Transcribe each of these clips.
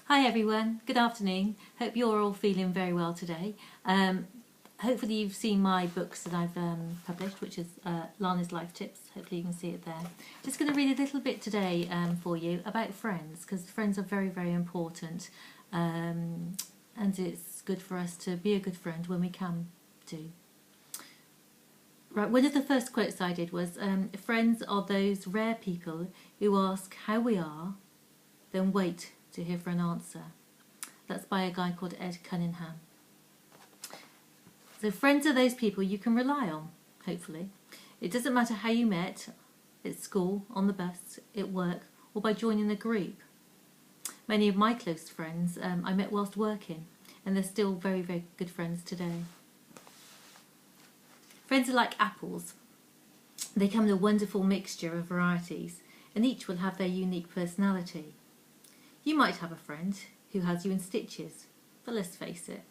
Hi everyone, good afternoon. Hope you're all feeling very well today. Hopefully you've seen my books that I've published, which is Lana's Life Tips. Hopefully you can see it there. Just going to read a little bit today for you about friends, because friends are very, very important, and it's good for us to be a good friend when we can do. Right, one of the first quotes I did was, friends are those rare people who ask how we are, then wait to hear for an answer. That's by a guy called Ed Cunningham. So friends are those people you can rely on, hopefully. It doesn't matter how you met, at school, on the bus, at work, or by joining a group. Many of my close friends I met whilst working, and they're still very, very good friends today. Friends are like apples. They come in a wonderful mixture of varieties, and each will have their unique personality. You might have a friend who has you in stitches, but let's face it,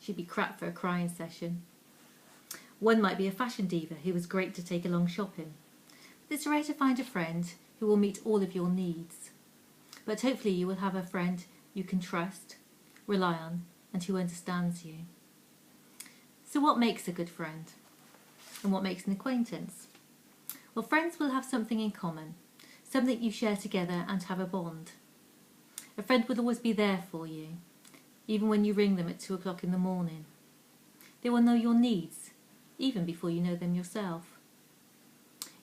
she'd be crap for a crying session. One might be a fashion diva who was great to take along shopping. But it's rare to find a friend who will meet all of your needs. But hopefully you will have a friend you can trust, rely on, and who understands you. So what makes a good friend? And what makes an acquaintance? Well, friends will have something in common, something you share together and have a bond. A friend will always be there for you, even when you ring them at 2 o'clock in the morning. They will know your needs, even before you know them yourself.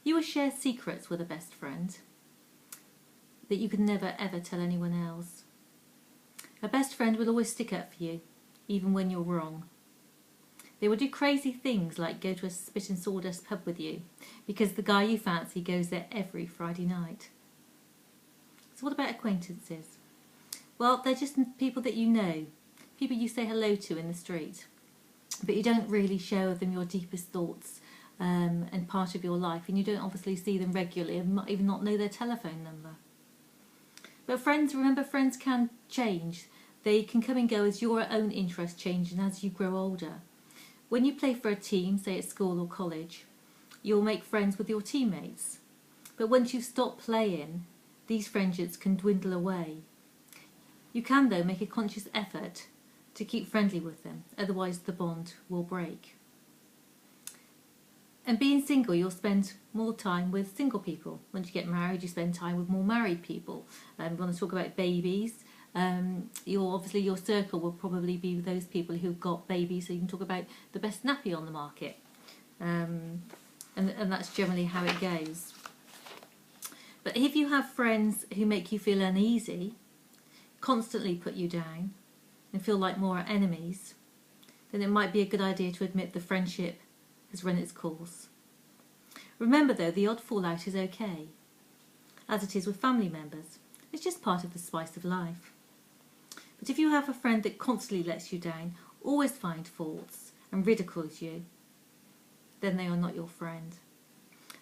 You will share secrets with a best friend that you could never ever tell anyone else. A best friend will always stick up for you, even when you're wrong. They will do crazy things like go to a spit and sawdust pub with you, because the guy you fancy goes there every Friday night. So what about acquaintances? Well, they're just people that you know, people you say hello to in the street, but you don't really share with them your deepest thoughts and part of your life, and you don't obviously see them regularly and might even not know their telephone number. But friends, remember, friends can change. They can come and go as your own interests change and as you grow older. When you play for a team, say at school or college, you'll make friends with your teammates. But once you stop playing, these friendships can dwindle away. You can, though, make a conscious effort to keep friendly with them, otherwise the bond will break. And being single, you'll spend more time with single people. Once you get married, you spend time with more married people. We want to talk about babies. Obviously your circle will probably be those people who've got babies, so you can talk about the best nappy on the market. And that's generally how it goes. But if you have friends who make you feel uneasy, constantly put you down and feel like more enemies, then it might be a good idea to admit the friendship has run its course. Remember though, the odd fallout is okay, as it is with family members. It's just part of the spice of life. But if you have a friend that constantly lets you down, always finds faults and ridicules you, then they are not your friend.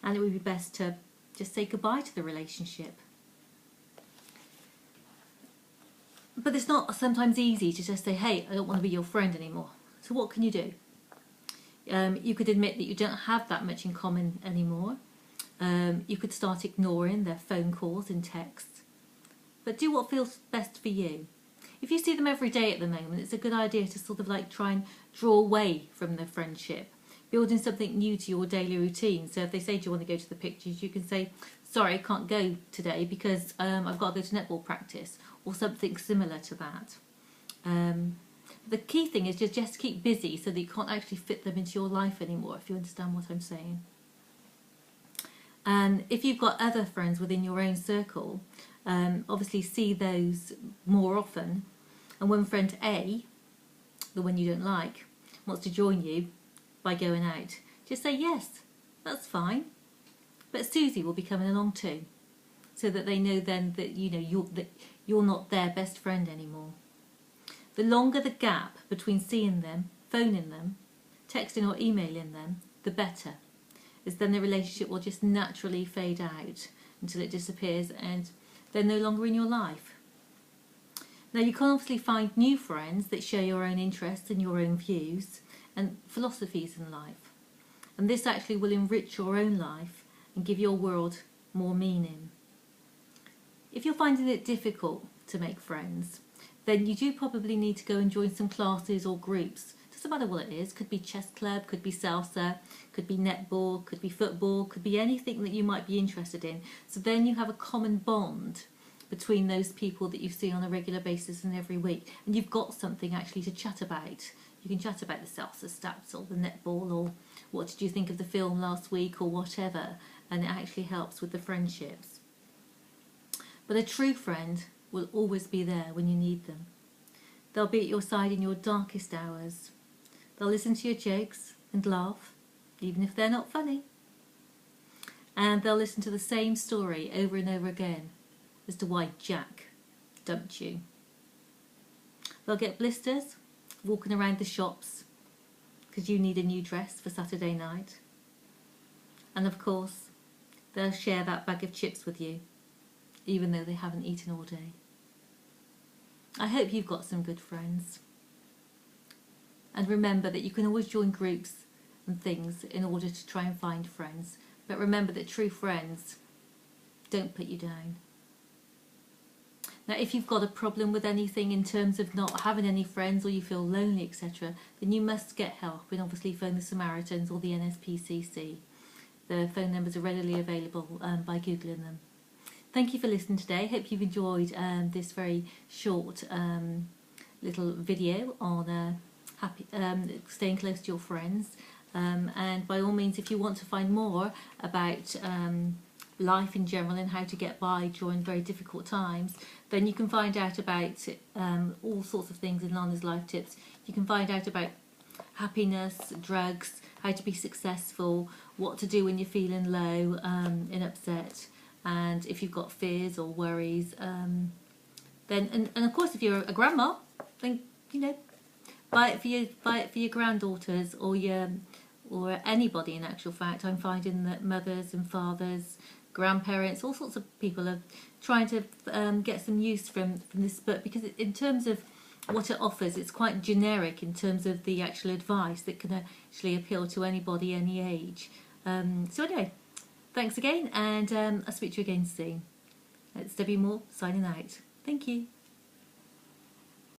And it would be best to just say goodbye to the relationship. But it's not sometimes easy to just say, hey, I don't want to be your friend anymore. So what can you do? You could admit that you don't have that much in common anymore. You could start ignoring their phone calls and texts. But do what feels best for you. If you see them every day at the moment, it's a good idea to sort of like try and draw away from the friendship, building something new to your daily routine. So if they say, do you want to go to the pictures, you can say, sorry, I can't go today because I've got to go to netball practice, or something similar to that. The key thing is just keep busy so that you can't actually fit them into your life anymore, if you understand what I'm saying. And if you've got other friends within your own circle, obviously see those more often. And when friend A, the one you don't like, wants to join you by going out, just say yes, that's fine. But Susie will be coming along too, so that they know then that you're not their best friend anymore. The longer the gap between seeing them, phoning them, texting or emailing them, the better, as then the relationship will just naturally fade out until it disappears and they're no longer in your life. Now you can obviously find new friends that share your own interests and your own views and philosophies in life. And this actually will enrich your own life and give your world more meaning. If you're finding it difficult to make friends, then you do probably need to go and join some classes or groups. Doesn't matter what it is. Could be chess club, could be salsa, could be netball, could be football, could be anything that you might be interested in. So then you have a common bond between those people that you see on a regular basis and every week, and you've got something actually to chat about. You can chat about the salsa steps or the netball, or what did you think of the film last week, or whatever, and it actually helps with the friendships. But a true friend will always be there when you need them. They'll be at your side in your darkest hours. They'll listen to your jokes and laugh, even if they're not funny. And they'll listen to the same story over and over again as to why Jack dumped you. They'll get blisters walking around the shops because you need a new dress for Saturday night. And of course, they'll share that bag of chips with you, even though they haven't eaten all day. I hope you've got some good friends. And remember that you can always join groups and things in order to try and find friends. But remember that true friends don't put you down. Now, if you've got a problem with anything in terms of not having any friends, or you feel lonely, etc., then you must get help and obviously phone the Samaritans or the NSPCC. The phone numbers are readily available by Googling them. Thank you for listening today. Hope you've enjoyed this very short little video on staying close to your friends. And by all means, if you want to find more about life in general and how to get by during very difficult times, then you can find out about all sorts of things in Lana's Life Tips. You can find out about happiness, drugs, how to be successful, what to do when you're feeling low and upset, and if you've got fears or worries. Then and of course, if you're a grandma, then buy it for your granddaughters or anybody. In actual fact, I'm finding that mothers and fathers, grandparents, all sorts of people are trying to get some use from this book, because in terms of what it offers, it's quite generic in terms of the actual advice that can actually appeal to anybody, any age. So anyway, thanks again, and I'll speak to you again soon. It's Debbie Moore signing out. Thank you.